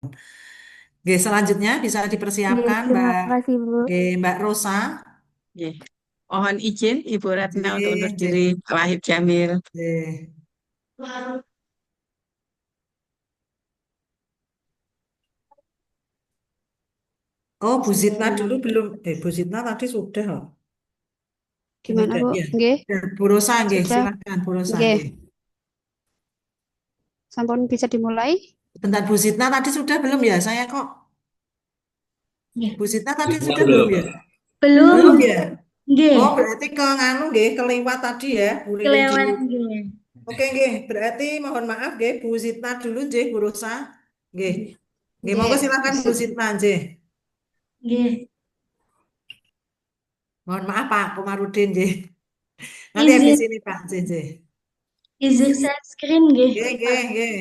Oke, selanjutnya bisa Nggih, dipersiapkan terima Mbak, kasih, Bu. oke, Mbak Rosa. Nggih. Mohon izin Ibu Ratna untuk undur Oke, diri. Pak Wahid Jamil. oke. Oh, Bu Zitna dulu belum. Bu Zitna tadi sudah loh. Gimana, Sudah Bu? ya. Nggih, Bu Rosa, nggih, sudah. silakan Bu Rosa, nggih. Nggih, sampun bisa dimulai. Bentar, Bu Zitna tadi sudah belum ya? Saya kok. Nggih. Bu Zitna tadi Sudah sudah belum belum? ya? Belum Belum. ya? Oh, Nggih. berarti ke nganu nggih, kelewat tadi ya, Bu Lili Kelewat dulu. nggih. Oke, nggih. Berarti mohon maaf nggih, Bu Zitna dulu nggih, Bu Rosa. Nggih. Nggih, monggo Nggih. silakan Bu Zitna nggih. Nggih. Mohon maaf Pak Komarudin nggih. Nanti habis Izin ini Pak nggih, nggih. izin share screen nggih. Nggih, nggih, nggih.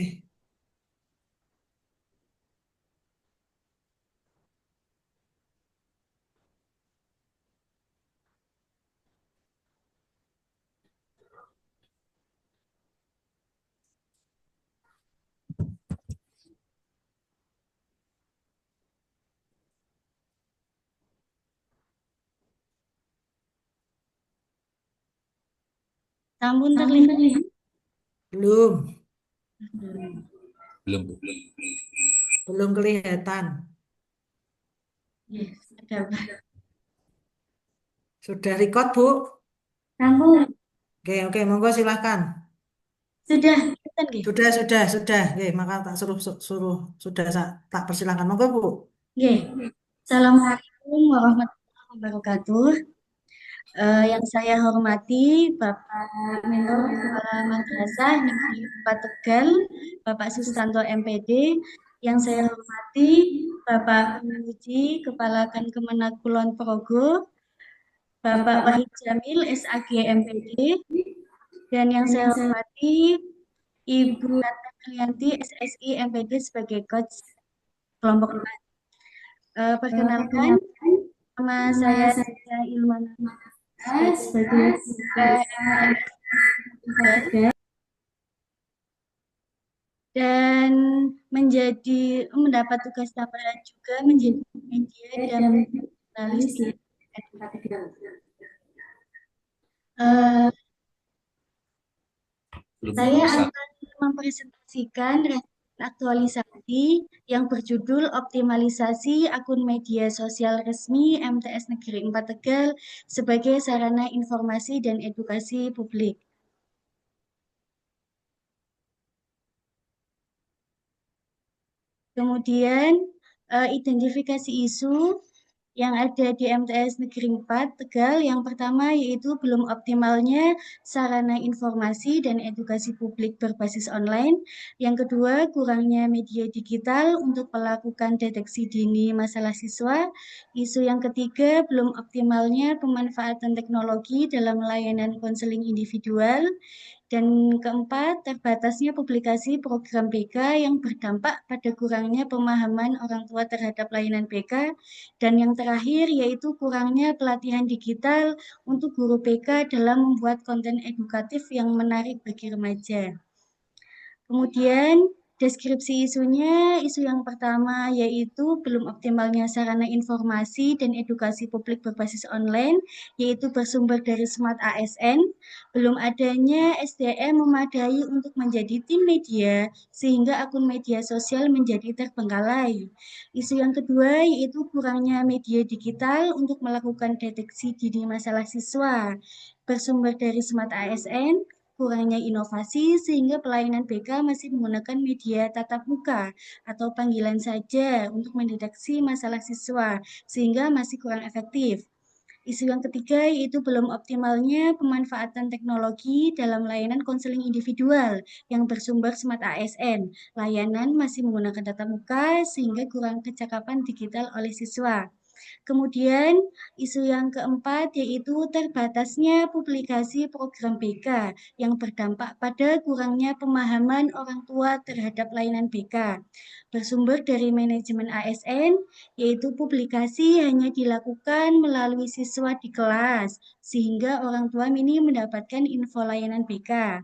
Sampun terlihat. Belum, Belum, Bu. belum kelihatan. Nggih, ada Pak. Sudah record, Bu? Sampun. Oke, oke, monggo silakan. Sudah, kelihatan nggih. Sudah. Nggih, maka tak suruh suruh sudah tak persilakan. Monggo, Bu. Nggih. Assalamualaikum warahmatullahi wabarakatuh. Yang saya hormati Bapak Mentor Kepala Madrasah Negeri 4 Tegal, Bapak Sustanto MPD. Yang saya hormati Bapak Penguji Kepala Kemenak Kulon Progo, Bapak Wahid Jamil SAG MPD. Dan yang saya hormati Ibu Ratna Kriyanti SSI MPD sebagai coach kelompok 4. Perkenalkan, nama saya Sia Ilmana sebagai MTS dan mendapat tugas tambahan juga menjadi media dan jurnalis di Eh, Belum saya bisa. akan mempresentasikan rancangan aktualisasi yang berjudul Optimalisasi Akun Media Sosial Resmi MTS Negeri 4 Tegal sebagai sarana informasi dan edukasi publik. Kemudian identifikasi isu yang ada di MTS Negeri 4 Tegal. Yang pertama yaitu belum optimalnya sarana informasi dan edukasi publik berbasis online. Yang kedua, kurangnya media digital untuk melakukan deteksi dini masalah siswa. Isu yang ketiga, belum optimalnya pemanfaatan teknologi dalam layanan konseling individual. Dan keempat, terbatasnya publikasi program BK yang berdampak pada kurangnya pemahaman orang tua terhadap layanan BK. Dan yang terakhir yaitu kurangnya pelatihan digital untuk guru BK dalam membuat konten edukatif yang menarik bagi remaja. Kemudian deskripsi isunya, isu yang pertama yaitu belum optimalnya sarana informasi dan edukasi publik berbasis online, yaitu bersumber dari Smart ASN, belum adanya SDM memadai untuk menjadi tim media, sehingga akun media sosial menjadi terbengkalai. Isu yang kedua yaitu kurangnya media digital untuk melakukan deteksi dini masalah siswa, bersumber dari Smart ASN, kurangnya inovasi sehingga pelayanan BK masih menggunakan media tatap muka atau panggilan saja untuk mendeteksi masalah siswa sehingga masih kurang efektif. Isu yang ketiga yaitu belum optimalnya pemanfaatan teknologi dalam layanan konseling individual yang bersumber Smart ASN. Layanan masih menggunakan tatap muka sehingga kurang kecakapan digital oleh siswa. Kemudian isu yang keempat yaitu terbatasnya publikasi program BK yang berdampak pada kurangnya pemahaman orang tua terhadap layanan BK. Bersumber dari manajemen ASN, yaitu publikasi hanya dilakukan melalui siswa di kelas, sehingga orang tua minim mendapatkan info layanan BK.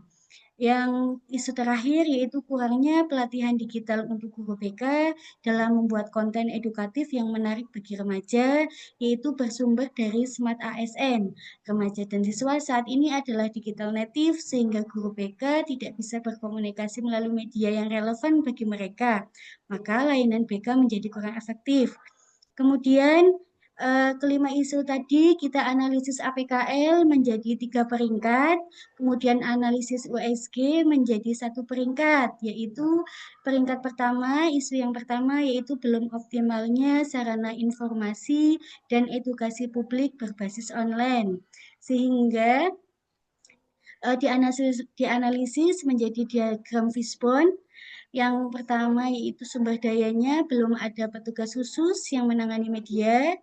Yang isu terakhir yaitu kurangnya pelatihan digital untuk guru BK dalam membuat konten edukatif yang menarik bagi remaja, yaitu bersumber dari Smart ASN. Remaja dan siswa saat ini adalah digital native sehingga guru BK tidak bisa berkomunikasi melalui media yang relevan bagi mereka. Maka layanan BK menjadi kurang efektif. Kemudian kelima isu tadi kita analisis APKL menjadi 3 peringkat, kemudian analisis USG menjadi 1 peringkat, yaitu peringkat pertama, isu yang pertama yaitu belum optimalnya sarana informasi dan edukasi publik berbasis online. Sehingga dianalisis menjadi diagram fishbone. Yang pertama yaitu sumber dayanya belum ada petugas khusus yang menangani media.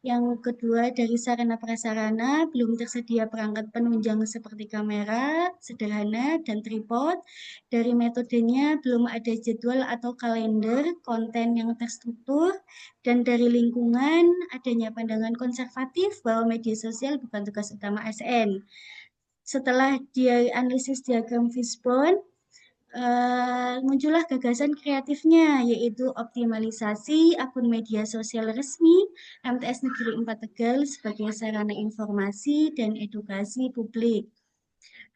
Yang kedua dari sarana prasarana belum tersedia perangkat penunjang seperti kamera sederhana dan tripod. Dari metodenya belum ada jadwal atau kalender konten yang terstruktur. Dan dari lingkungan adanya pandangan konservatif bahwa media sosial bukan tugas utama ASN. Setelah dia analisis diagram fishbone, muncullah gagasan kreatifnya, yaitu optimalisasi akun media sosial resmi MTS Negeri 4 Tegal sebagai sarana informasi dan edukasi publik.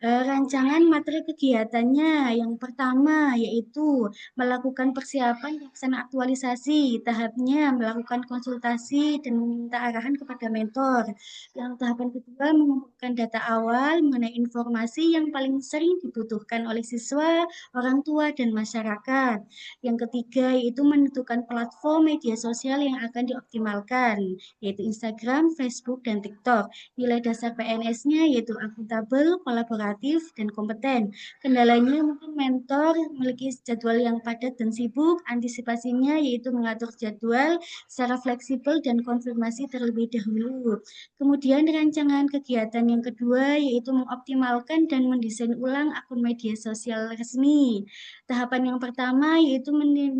Rancangan materi kegiatannya yang pertama yaitu melakukan persiapan pelaksanaan aktualisasi, tahapnya melakukan konsultasi dan meminta arahan kepada mentor. Yang tahapan kedua mengumpulkan data awal mengenai informasi yang paling sering dibutuhkan oleh siswa, orang tua, dan masyarakat. Yang ketiga yaitu menentukan platform media sosial yang akan dioptimalkan, yaitu Instagram, Facebook, dan TikTok. Nilai dasar PNS-nya yaitu akuntabel, kolaboratif, dan kompeten. Kendalanya mungkin mentor memiliki jadwal yang padat dan sibuk, antisipasinya yaitu mengatur jadwal secara fleksibel dan konfirmasi terlebih dahulu. Kemudian rancangan kegiatan yang kedua yaitu mengoptimalkan dan mendesain ulang akun media sosial resmi. Tahapan yang pertama yaitu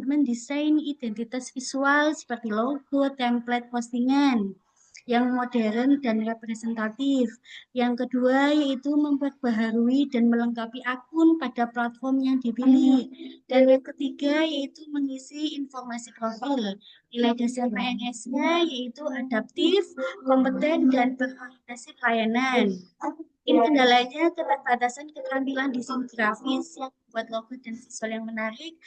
mendesain identitas visual seperti logo, template postingan yang modern dan representatif. Yang kedua yaitu memperbaharui dan melengkapi akun pada platform yang dipilih. Dan yang ketiga yaitu mengisi informasi profil. Nilai dasar PNS-nya yaitu adaptif, kompeten, dan berorientasi pelayanan. Ini kendalanya keterbatasan keterampilan desain grafis yang membuat logo dan visual yang menarik.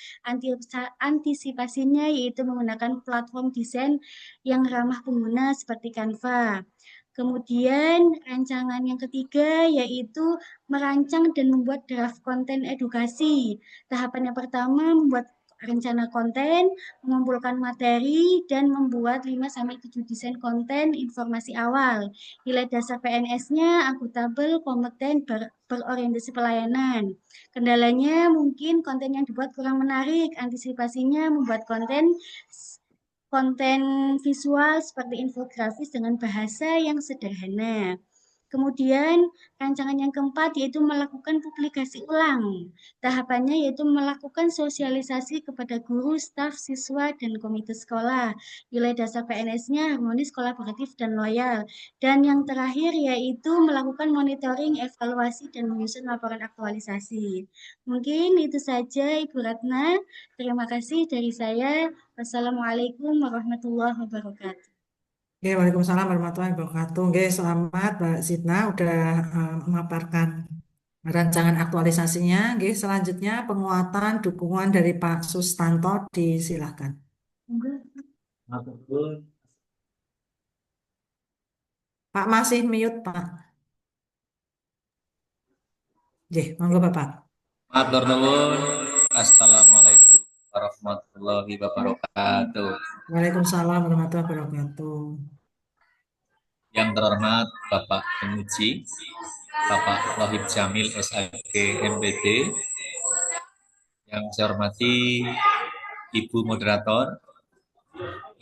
Antisipasinya yaitu menggunakan platform desain yang ramah pengguna seperti Canva. Kemudian rancangan yang ketiga yaitu merancang dan membuat draft konten edukasi. Tahapan yang pertama membuat rencana konten, mengumpulkan materi, dan membuat 5-7 desain konten informasi awal. Nilai dasar PNS-nya akuntabel, kompeten, berorientasi pelayanan. Kendalanya mungkin konten yang dibuat kurang menarik, antisipasinya membuat konten visual seperti infografis dengan bahasa yang sederhana. Kemudian rancangan yang keempat yaitu melakukan publikasi ulang. Tahapannya yaitu melakukan sosialisasi kepada guru, staf, siswa, dan komite sekolah. Nilai dasar PNS-nya harmonis, kolaboratif, dan loyal. Dan yang terakhir yaitu melakukan monitoring, evaluasi, dan menyusun laporan aktualisasi. Mungkin itu saja Ibu Ratna. Terima kasih dari saya. Wassalamualaikum warahmatullahi wabarakatuh. Oke, Waalaikumsalam warahmatullahi wabarakatuh. Oke, selamat Mbak Sitna udah memaparkan rancangan aktualisasinya. Oke, selanjutnya penguatan dukungan dari Pak Sustanto disilahkan. Pak masih mute, Pak. Monggo Bapak. Matur nuwun. Assalamualaikum warahmatullahi wabarakatuh. Waalaikumsalam warahmatullahi wabarakatuh. Yang terhormat Bapak Penguji, Bapak Wahid Jamil SIG MPD. Yang saya hormati Ibu Moderator.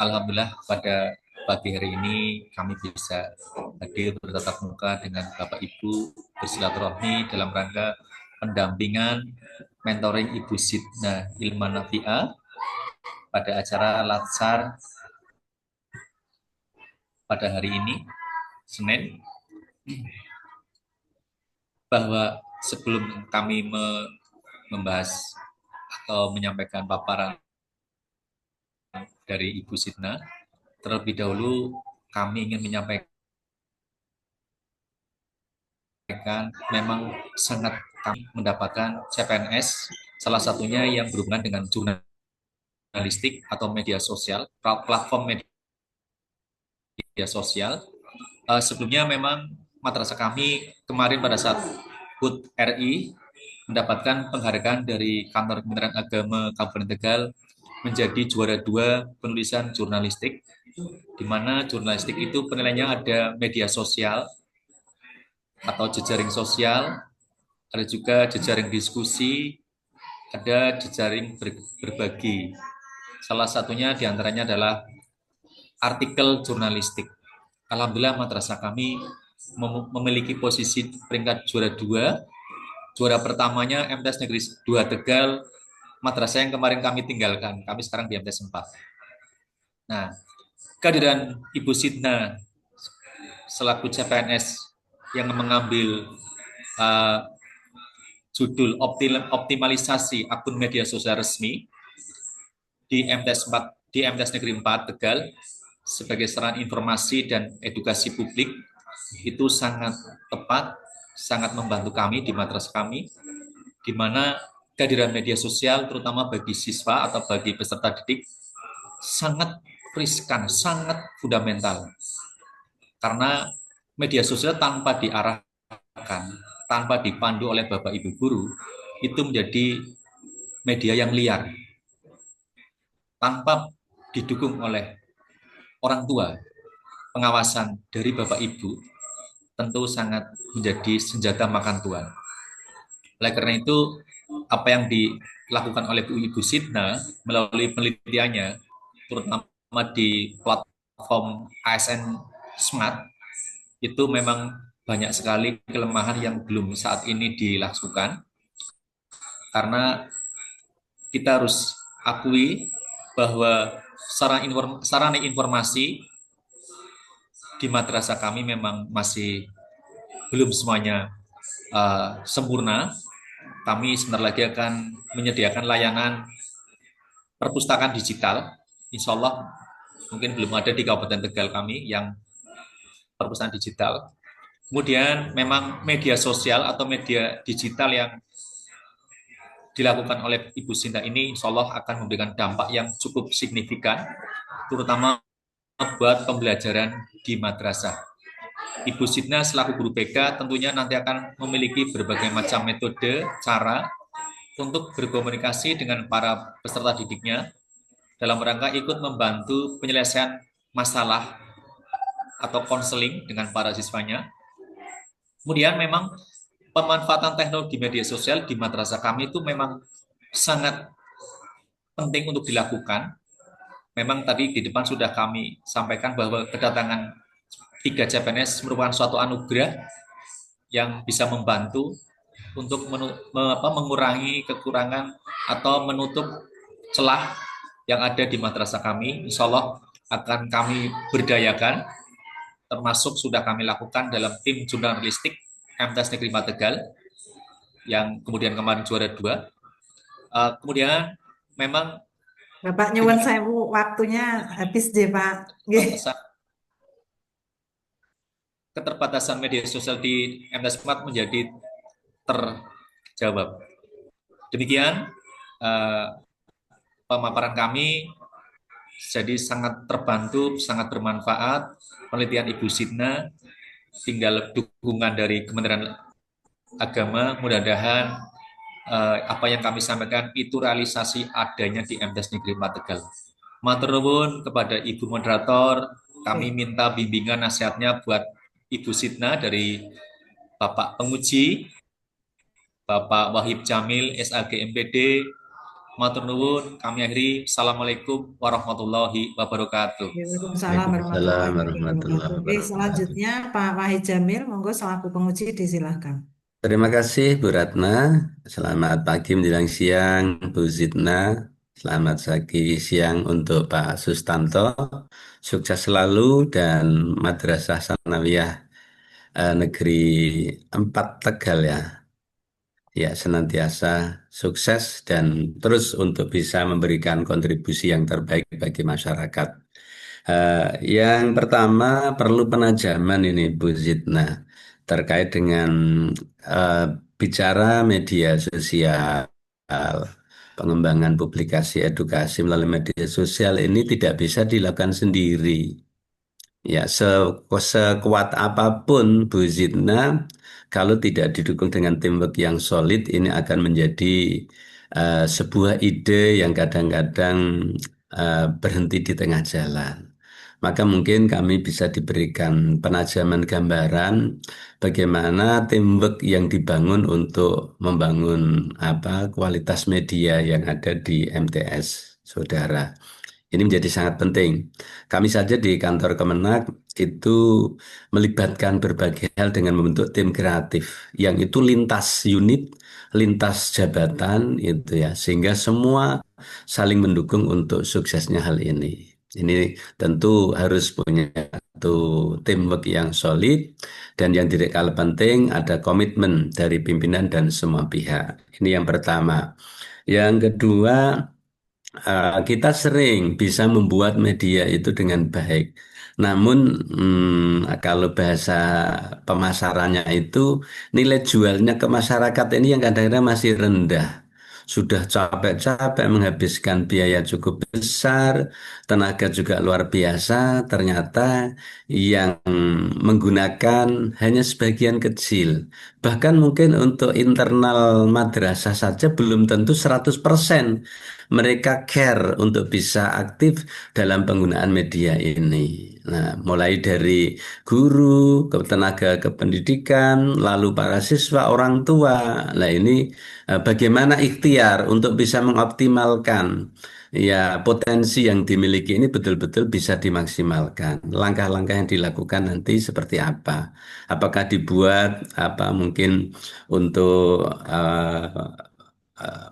Alhamdulillah pada pagi hari ini kami bisa hadir bertatap muka dengan Bapak Ibu bersilaturahmi dalam rangka pendampingan mentoring Ibu Sitna Ilman Nafi'ah pada acara Latsar pada hari ini, Senin, bahwa sebelum kami membahas atau menyampaikan paparan dari Ibu Sidna, terlebih dahulu kami ingin menyampaikan memang sangat kami mendapatkan CPNS, salah satunya yang berhubungan dengan jurnalistik atau media sosial, platform media sosial. Sebelumnya memang madrasah kami kemarin pada saat HUT RI mendapatkan penghargaan dari Kantor Kementerian Agama Kabupaten Tegal menjadi juara 2 penulisan jurnalistik, di mana jurnalistik itu penilaiannya ada media sosial atau jejaring sosial, ada juga jejaring diskusi, ada jejaring berbagi. Salah satunya diantaranya adalah artikel jurnalistik. Alhamdulillah madrasah kami memiliki posisi peringkat juara 2. Juara pertamanya MTS Negeri 2 Tegal, madrasah yang kemarin kami tinggalkan. Kami sekarang di MTS 4. Nah, kehadiran Ibu Sidna selaku CPNS yang mengambil judul optimalisasi akun media sosial resmi di MTS 4, di MTS Negeri 4 Tegal sebagai sarana informasi dan edukasi publik, itu sangat tepat, sangat membantu kami di madrasah kami, di mana kehadiran media sosial terutama bagi siswa atau bagi peserta didik sangat riskan, sangat fundamental. Karena media sosial tanpa diarahkan, tanpa dipandu oleh Bapak Ibu guru, itu menjadi media yang liar. Tanpa didukung oleh orang tua, pengawasan dari Bapak Ibu, tentu sangat menjadi senjata makan tuan. Oleh karena itu, apa yang dilakukan oleh Ibu Sidna melalui penelitiannya, terutama di platform ASN Smart, itu memang banyak sekali kelemahan yang belum saat ini dilakukan, karena kita harus akui bahwa sarana informasi di madrasah kami memang masih belum semuanya sempurna. Kami sebentar lagi akan menyediakan layanan perpustakaan digital. Insya Allah mungkin belum ada di Kabupaten Tegal kami yang perpustakaan digital. Kemudian memang media sosial atau media digital yang dilakukan oleh Ibu Sinta ini insya Allah akan memberikan dampak yang cukup signifikan, terutama buat pembelajaran di madrasah. Ibu Sidna selaku guru BK tentunya nanti akan memiliki berbagai macam metode, cara untuk berkomunikasi dengan para peserta didiknya dalam rangka ikut membantu penyelesaian masalah atau konseling dengan para siswanya. Kemudian memang pemanfaatan teknologi media sosial di madrasah kami itu memang sangat penting untuk dilakukan. Memang tadi di depan sudah kami sampaikan bahwa kedatangan 3 CPNS merupakan suatu anugerah yang bisa membantu untuk mengurangi kekurangan atau menutup celah yang ada di madrasah kami. Insya Allah akan kami berdayakan, termasuk sudah kami lakukan dalam tim jurnalistik MTS Negeri 4 Tegal yang kemudian kemarin juara 2. Kemudian memang Bapak nyuwun sewu, waktunya habis deh Pak. Nggih. Keterbatasan media sosial di MTS 4 menjadi terjawab. Demikian pemaparan kami, jadi sangat terbantu, sangat bermanfaat penelitian Ibu Sidna. Tinggal dukungan dari Kementerian Agama, mudah-mudahan apa yang kami sampaikan itu realisasi adanya di MTS Negeri 4 Tegal. Matur nuwun kepada Ibu Moderator, kami minta bimbingan nasihatnya buat Ibu Sidna dari Bapak Penguji, Bapak Wahib Jamil, SAG MPD. Matur nuwun, kami akhiri. Assalamualaikum warahmatullahi wabarakatuh. Waalaikumsalam warahmatullahi wabarakatuh. Selanjutnya Pak Wahid Jamil, monggo selaku penguji disilahkan. Terima kasih Bu Ratna. Selamat pagi menjelang siang Bu Zidna. Selamat pagi siang untuk Pak Sustanto. Sukses selalu dan Madrasah Sanawiyah Negeri 4 Tegal ya. ya senantiasa sukses dan terus untuk bisa memberikan kontribusi yang terbaik bagi masyarakat. Yang pertama perlu penajaman ini Bu Zidna terkait dengan eh, bicara media sosial, pengembangan publikasi edukasi melalui media sosial ini tidak bisa dilakukan sendiri. Ya, sekuat apapun Bu Zidna, kalau tidak didukung dengan teamwork yang solid, ini akan menjadi sebuah ide yang kadang-kadang berhenti di tengah jalan. Maka mungkin kami bisa diberikan penajaman gambaran bagaimana teamwork yang dibangun untuk membangun kualitas media yang ada di MTS, Saudara. Ini menjadi sangat penting. Kami saja di kantor Kemenak itu melibatkan berbagai hal dengan membentuk tim kreatif yang itu lintas unit, lintas jabatan itu ya, sehingga semua saling mendukung untuk suksesnya hal ini. Ini tentu harus punya satu teamwork yang solid dan yang tidak kalah penting ada komitmen dari pimpinan dan semua pihak. Ini yang pertama. Yang kedua, kita sering bisa membuat media itu dengan baik. Namun kalau bahasa pemasarannya itu nilai jualnya ke masyarakat ini yang kadang-kadang masih rendah. Sudah capek-capek menghabiskan biaya cukup besar, tenaga juga luar biasa, ternyata yang menggunakan hanya sebagian kecil. Bahkan mungkin untuk internal madrasah saja belum tentu 100% mereka care untuk bisa aktif dalam penggunaan media ini. Nah, mulai dari guru, ke tenaga kependidikan, lalu para siswa, orang tua. Nah, ini bagaimana ikhtiar untuk bisa mengoptimalkan ya potensi yang dimiliki ini betul-betul bisa dimaksimalkan. Langkah-langkah yang dilakukan nanti seperti apa? Apakah dibuat mungkin untuk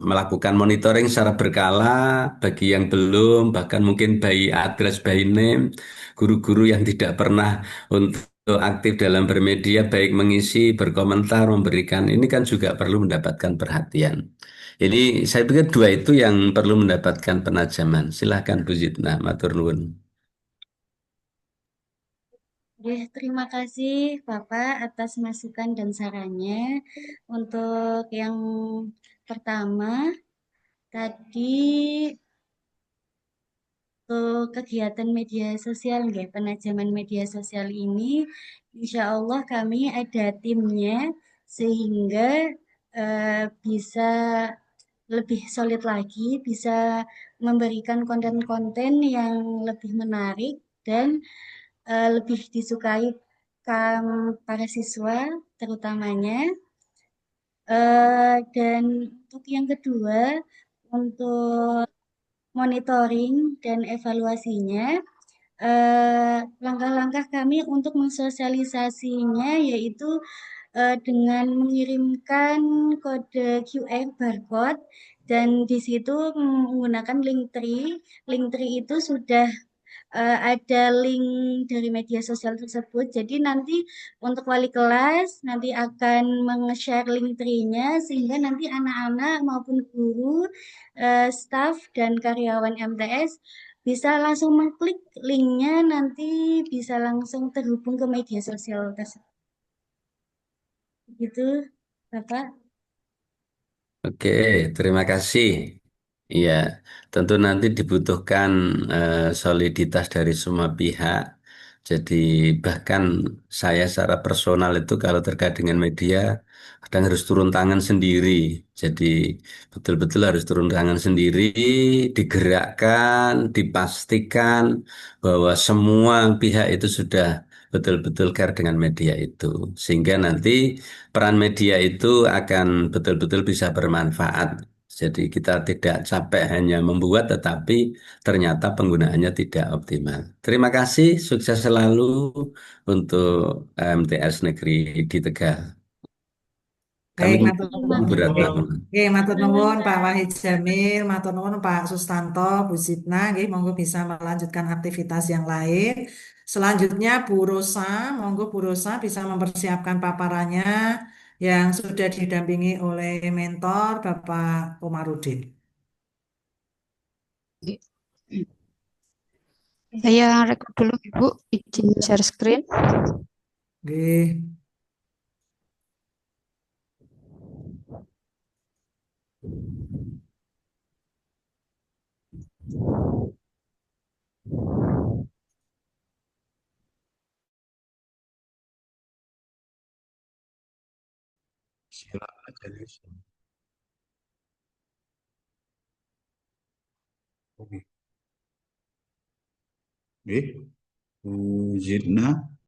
melakukan monitoring secara berkala bagi yang belum, bahkan mungkin by address, by name, guru-guru yang tidak pernah untuk aktif dalam bermedia, baik mengisi, berkomentar, memberikan, ini kan juga perlu mendapatkan perhatian. Jadi saya pikir dua itu yang perlu mendapatkan penajaman. Silahkan Bu Zidna, matur nuwun. Terima kasih Bapak atas masukan dan sarannya. Untuk yang pertama, tadi untuk kegiatan media sosial, nggih, penajaman media sosial ini, insya Allah kami ada timnya sehingga bisa lebih solid lagi, bisa memberikan konten-konten yang lebih menarik dan lebih disukai para siswa terutamanya. Dan untuk yang kedua, untuk monitoring dan evaluasinya, langkah-langkah kami untuk mensosialisasinya yaitu dengan mengirimkan kode QR barcode dan di situ menggunakan Linktree. Linktree itu sudah ada link dari media sosial tersebut. Jadi nanti untuk wali kelas nanti akan meng-share link tree-nya sehingga nanti anak-anak maupun guru, staf dan karyawan MTS bisa langsung mengklik linknya nanti bisa langsung terhubung ke media sosial tersebut. Gitu, Bapak. Oke, terima kasih. Iya, tentu nanti dibutuhkan soliditas dari semua pihak. Jadi bahkan saya secara personal itu kalau terkait dengan media kadang harus turun tangan sendiri. Jadi betul-betul harus turun tangan sendiri, digerakkan, dipastikan bahwa semua pihak itu sudah betul-betul care dengan media itu. Sehingga nanti peran media itu akan betul-betul bisa bermanfaat. Jadi kita tidak capek hanya membuat, tetapi ternyata penggunaannya tidak optimal. Terima kasih, sukses selalu untuk MTS Negeri di Tegal. Kami Baik, matur Terima nuwun. Bu Ratna. kasih. Oke, matur Nuwun, nuwun Pak Pak. Wahid Jamil, matur nuwun Pak Sustanto, Bu Zidna, nggih, monggo bisa melanjutkan aktivitas yang lain. Selanjutnya Bu Rosa, monggo Bu Rosa bisa mempersiapkan paparannya yang sudah didampingi oleh mentor Bapak Komarudin. Saya record dulu, Ibu. Izin share screen. Nggih. Silakan aja, Lis. Oke. Bu Zidna.